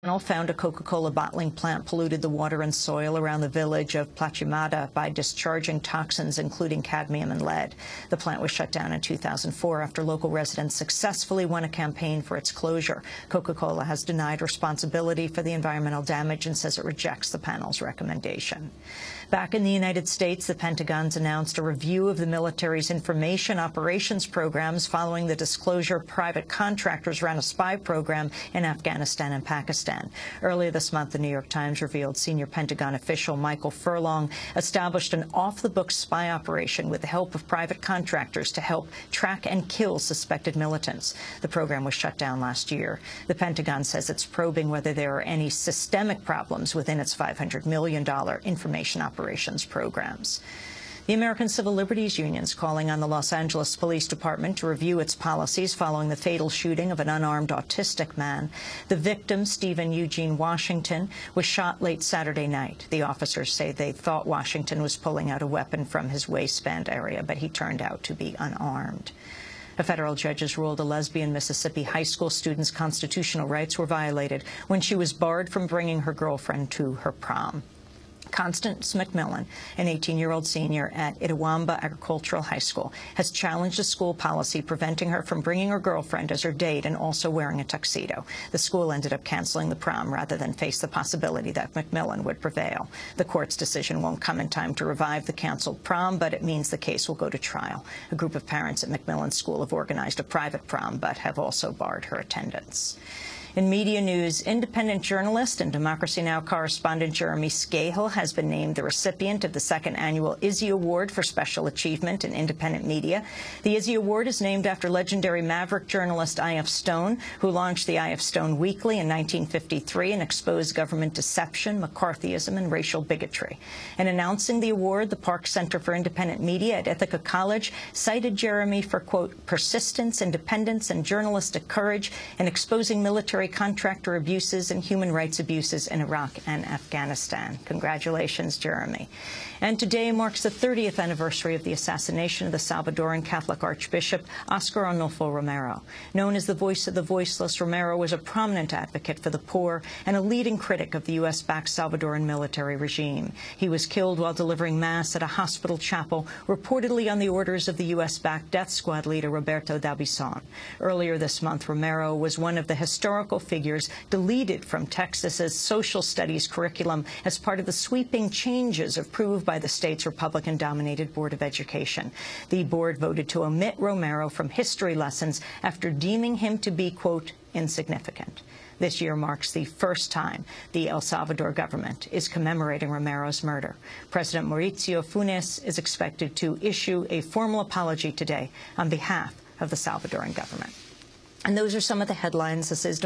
Found a Coca-Cola bottling plant polluted the water and soil around the village of Plachimada by discharging toxins including cadmium and lead. The plant was shut down in 2004 after local residents successfully won a campaign for its closure. Coca-Cola has denied responsibility for the environmental damage and says it rejects the panel's recommendation. Back in the United States, the Pentagon's announced a review of the military's information operations programs following the disclosure private contractors ran a spy program in Afghanistan and Pakistan. Earlier this month, the New York Times revealed senior Pentagon official Michael Furlong established an off-the-books spy operation with the help of private contractors to help track and kill suspected militants. The program was shut down last year. The Pentagon says it's probing whether there are any systemic problems within its $500 million information operations programs. The American Civil Liberties Union is calling on the Los Angeles Police Department to review its policies following the fatal shooting of an unarmed autistic man. The victim, Stephen Eugene Washington, was shot late Saturday night. The officers say they thought Washington was pulling out a weapon from his waistband area, but he turned out to be unarmed. A federal judge has ruled a lesbian Mississippi high school student's constitutional rights were violated when she was barred from bringing her girlfriend to her prom. Constance McMillan, an 18-year-old senior at Itawamba Agricultural High School, has challenged a school policy preventing her from bringing her girlfriend as her date and also wearing a tuxedo. The school ended up canceling the prom rather than face the possibility that McMillan would prevail. The court's decision won't come in time to revive the canceled prom, but it means the case will go to trial. A group of parents at McMillan School have organized a private prom, but have also barred her attendance. In media news, independent journalist and Democracy Now! Correspondent Jeremy Scahill has been named the recipient of the second annual Izzy Award for Special Achievement in Independent Media. The Izzy Award is named after legendary maverick journalist I.F. Stone, who launched the I.F. Stone Weekly in 1953 and exposed government deception, McCarthyism, and racial bigotry. In announcing the award, the Park Center for Independent Media at Ithaca College cited Jeremy for, quote, persistence, independence, and journalistic courage in exposing military contractor abuses and human rights abuses in Iraq and Afghanistan. Congratulations, Jeremy. And today marks the 30th anniversary of the assassination of the Salvadoran Catholic Archbishop Oscar Arnulfo Romero. Known as the voice of the voiceless, Romero was a prominent advocate for the poor and a leading critic of the U.S.-backed Salvadoran military regime. He was killed while delivering Mass at a hospital chapel, reportedly on the orders of the U.S.-backed death squad leader Roberto D'Aubuisson. Earlier this month, Romero was one of the historical figures deleted from Texas's social studies curriculum as part of the sweeping changes approved by the state's Republican-dominated Board of Education. The board voted to omit Romero from history lessons after deeming him to be, quote, insignificant. This year marks the first time the El Salvador government is commemorating Romero's murder. President Mauricio Funes is expected to issue a formal apology today on behalf of the Salvadoran government. And those are some of the headlines. This is